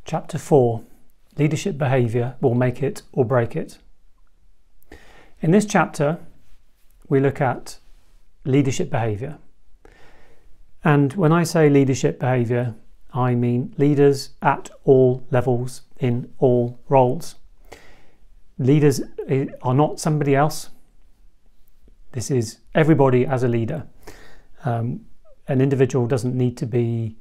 Chapter 4, Leadership Behaviour will make it or break it. In this chapter, we look at leadership behaviour. And when I say leadership behaviour, I mean leaders at all levels in all roles. Leaders are not somebody else. This is everybody as a leader. An individual doesn't need to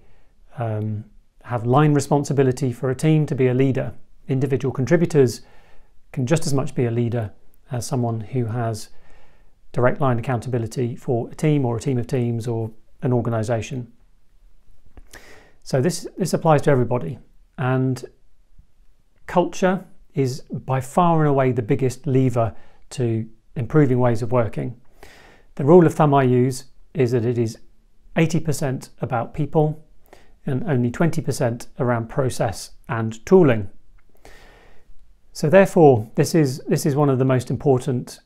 have line responsibility for a team to be a leader. Individual contributors can just as much be a leader as someone who has direct line accountability for a team or a team of teams or an organisation. So this applies to everybody, and culture is by far and away the biggest lever to improving ways of working. The rule of thumb I use is that it is 80% about people and only 20% around process and tooling. So therefore, this is one of the most important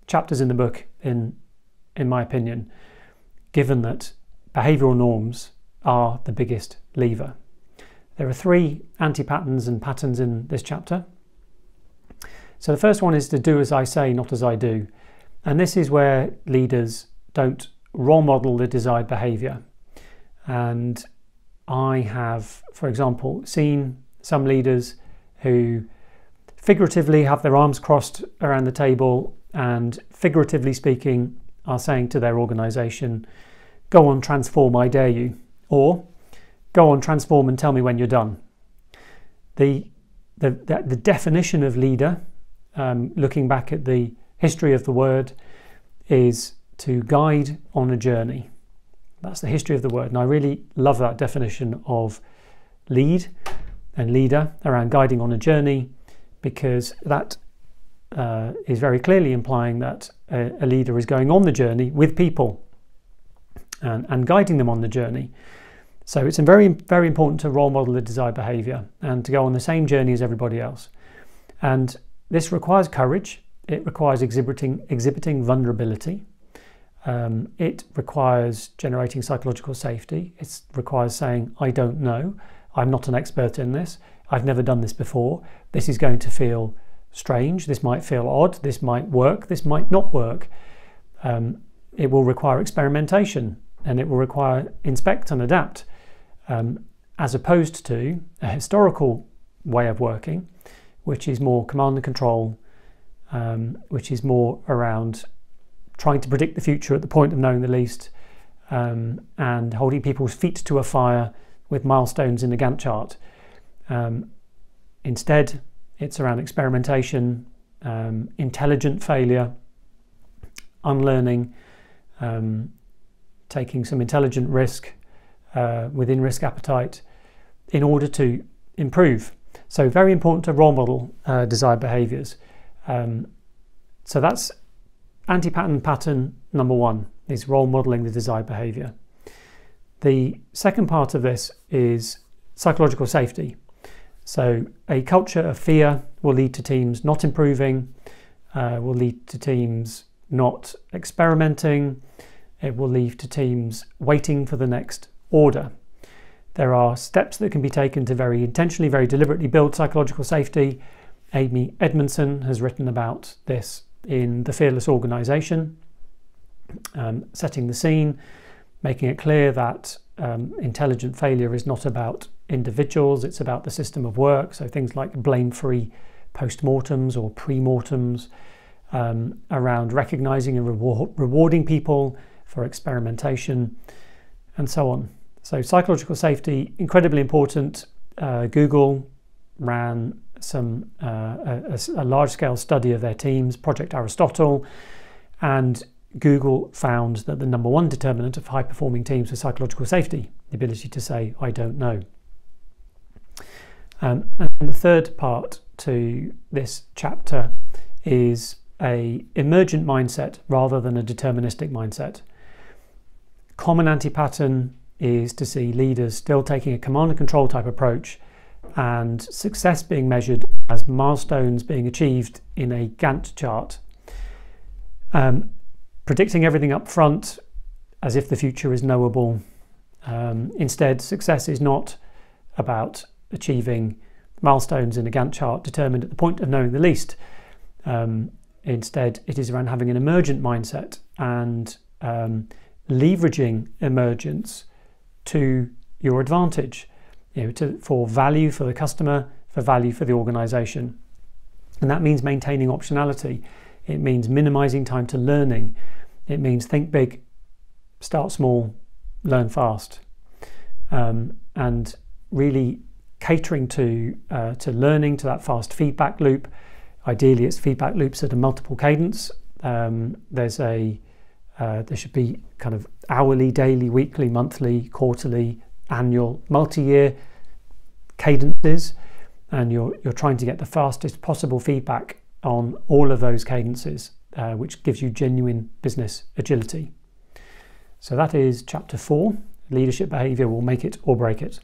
chapters in the book, in my opinion, given that behavioural norms are the biggest lever. There are 3 anti-patterns and patterns in this chapter. So the first one is to do as I say, not as I do. And this is where leaders don't role model the desired behaviour. And I have, for example, seen some leaders who figuratively have their arms crossed around the table and, figuratively speaking, are saying to their organisation, "Go on, transform, I dare you," or "Go on, transform and tell me when you're done." The definition of leader, looking back at the history of the word, is to guide on a journey. That's the history of the word, and I really love that definition of lead and leader around guiding on a journey, because that is very clearly implying that a leader is going on the journey with people and guiding them on the journey. So it's very, very important to role model the desired behaviour and to go on the same journey as everybody else. And this requires courage. It requires exhibiting vulnerability. It requires generating psychological safety. It requires saying, "I don't know. I'm not an expert in this. I've never done this before. This is going to feel strange. This might feel odd. This might work. This might not work." It will require experimentation, and it will require inspect and adapt, as opposed to a historical way of working, which is more command and control, which is more around trying to predict the future at the point of knowing the least, and holding people's feet to a fire with milestones in a Gantt chart. Instead, it's around experimentation, intelligent failure, unlearning, taking some intelligent risk within risk appetite in order to improve. So very important to role model desired behaviours. So that's anti-pattern pattern number 1, is role modelling the desired behaviour. The second part of this is psychological safety. So a culture of fear will lead to teams not improving, will lead to teams not experimenting, it will lead to teams waiting for the next order. There are steps that can be taken to very intentionally, very deliberately build psychological safety. Amy Edmondson has written about this in The Fearless Organisation, setting the scene, making it clear that intelligent failure is not about individuals, it's about the system of work. So things like blame-free post-mortems or pre-mortems, around recognising and rewarding people for experimentation, and so on. So psychological safety, incredibly important. Google ran a large-scale study of their teams, Project Aristotle, and Google found that the number 1 determinant of high-performing teams was psychological safety, the ability to say, "I don't know." And the third part to this chapter is a emergent mindset rather than a deterministic mindset. Common anti-pattern is to see leaders still taking a command and control type approach, and success being measured as milestones being achieved in a Gantt chart. Predicting everything up front as if the future is knowable. Instead, success is not about achieving milestones in a Gantt chart determined at the point of knowing the least. Instead, it is around having an emergent mindset and leveraging emergence to your advantage, for value for the customer, for value for the organisation. And that means maintaining optionality. It means minimising time to learning. It means think big, start small, learn fast, and really catering to learning, to that fast feedback loop. Ideally, it's feedback loops at a multiple cadence. There should be kind of hourly, daily, weekly, monthly, quarterly, annual, multi-year cadences, and you're trying to get the fastest possible feedback on all of those cadences, which gives you genuine business agility. So that is chapter 4. Leadership behaviour will make it or break it.